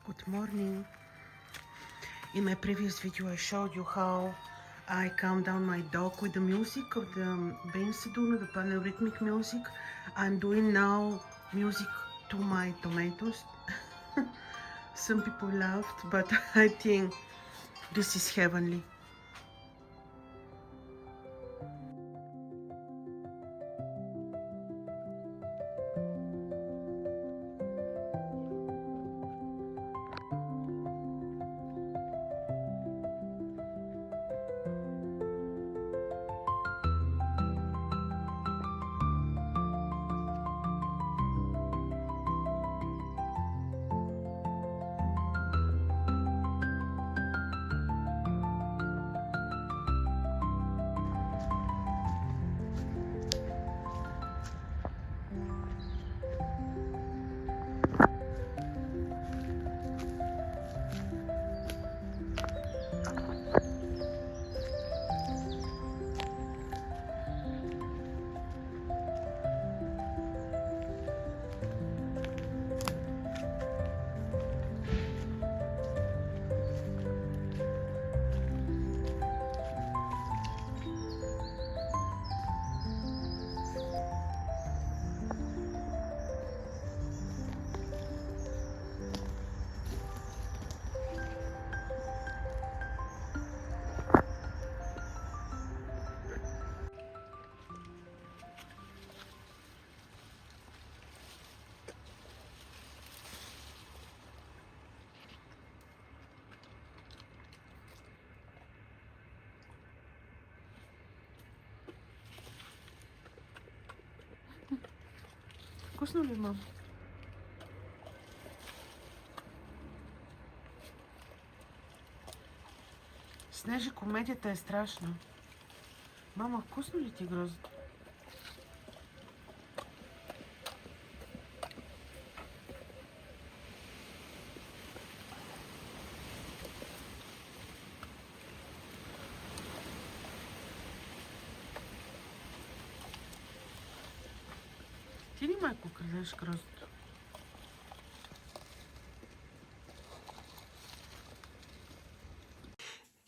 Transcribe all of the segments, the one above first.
Good morning. In my previous video I showed you how I calm down my dog with the music of the Bensiduna, the panrhythmic music. I'm doing now music to my tomatoes. Some people laughed, but I think this is heavenly. Вкусно ли, мам? Снежи, комедията е страшна. Мама, вкусно ли ти гроздето? Ти ли, майко, крадеш гроздето?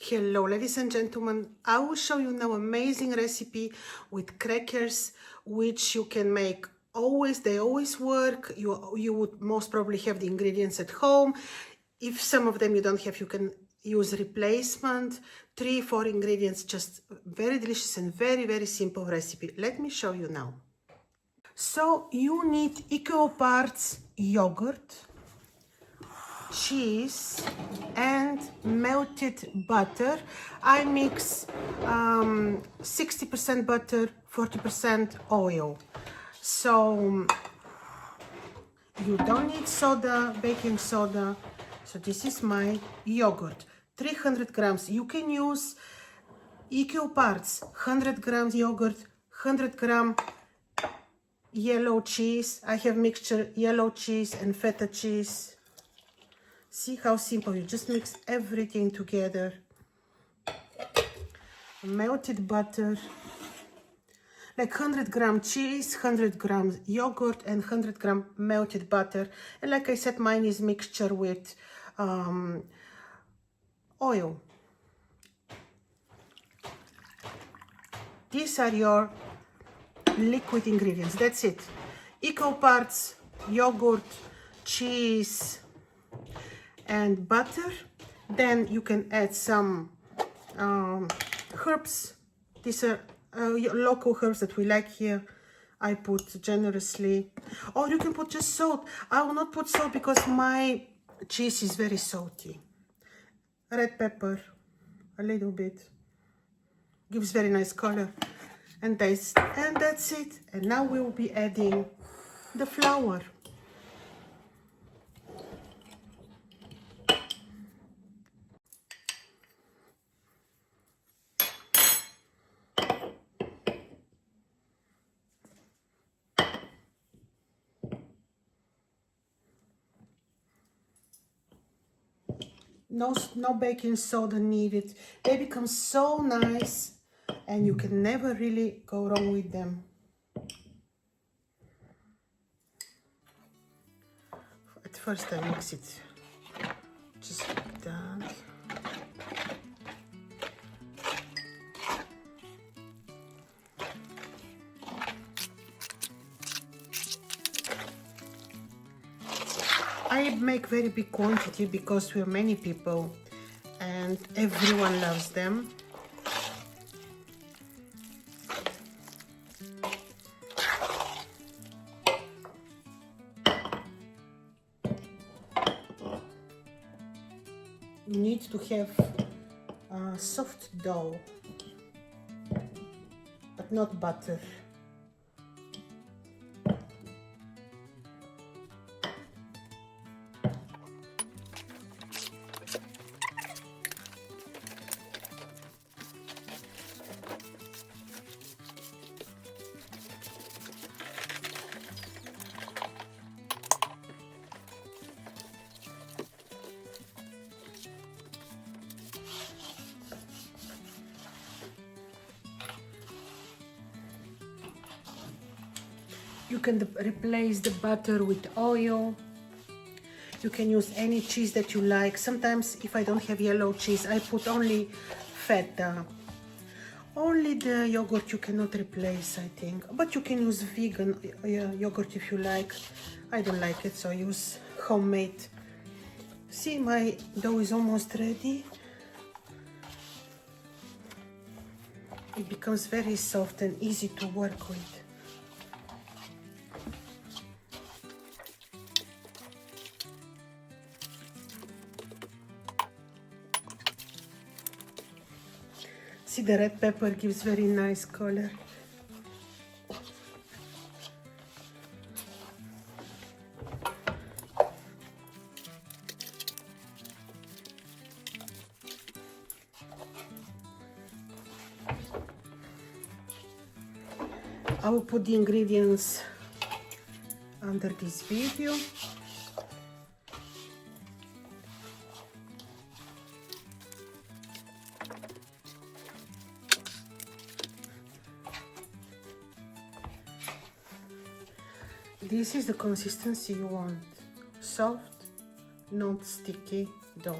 Hello ladies and gentlemen, I will show you now amazing recipe with crackers which you can make always. They always work. You would most probably have the ingredients at home. If some of them you don't have, you can use replacement. 3-4 ingredients, just very delicious and very simple recipe. Let me show you now. So you need equal parts yogurt, cheese and melted butter. I mix 60% butter, 40% oil. So you don't need soda, baking soda. So this is my yogurt, 300 grams. You can use equal parts, 100 grams yogurt, 100 gram yellow cheese. I have mixture yellow cheese and feta cheese. See how simple, you just mix everything together. Melted butter, like 100 gram cheese, 100 grams yogurt and 100 gram melted butter. And like I said, mine is mixture with oil. These are your liquid ingredients, that's it. Equal parts yogurt, cheese and butter. Then you can add some herbs. These are local herbs that we like here. I put generously, or you can put just salt. I will not put salt because my cheese is very salty. Red pepper, a little bit, gives very nice color and taste, and that's it. And now we will be adding the flour. No baking soda needed. They become so nice and you can never really go wrong with them. At first I mix it just like that. I make very big quantity because we're many people and everyone loves them. You need to have a soft dough, but not butter. You can replace the butter with oil. You can use any cheese that you like. Sometimes if I don't have yellow cheese, I put only feta. Only the yogurt you cannot replace, I think. But you can use vegan yogurt if you like. I don't like it, so I use homemade. See, my dough is almost ready. It becomes very soft and easy to work with. See, the red pepper gives very nice color. I will put the ingredients under this video. This is the consistency you want. Soft, not sticky dough.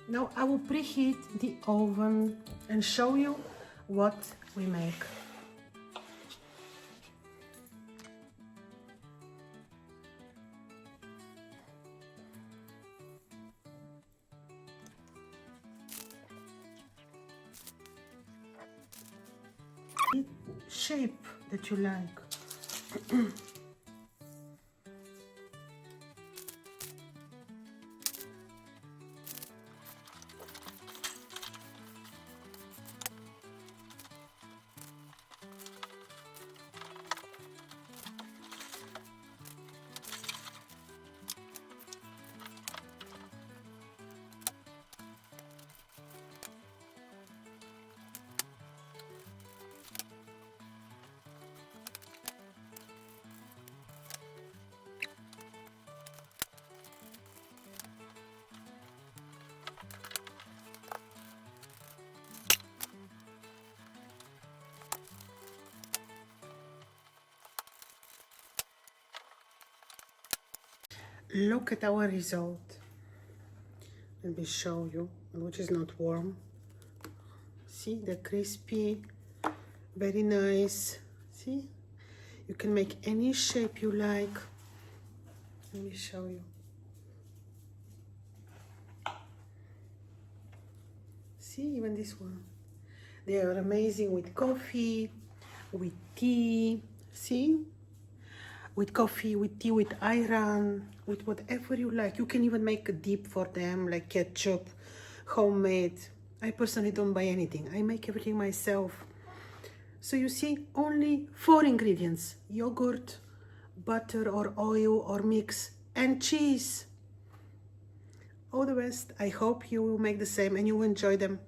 Now I will preheat the oven and show you what we make. Shape that you like. Look at our result. Let me show you, which is not warm. See the crispy, very nice. See, you can make any shape you like. Let me show you. See, even this one. They are amazing with coffee, with tea. See? With coffee, with tea, with ayran, with whatever you like. You can even make a dip for them, like ketchup, homemade. I personally don't buy anything. I make everything myself. So you see, only 4 ingredients: yogurt, butter or oil or mix, and cheese. All the best. I hope you will make the same and you will enjoy them.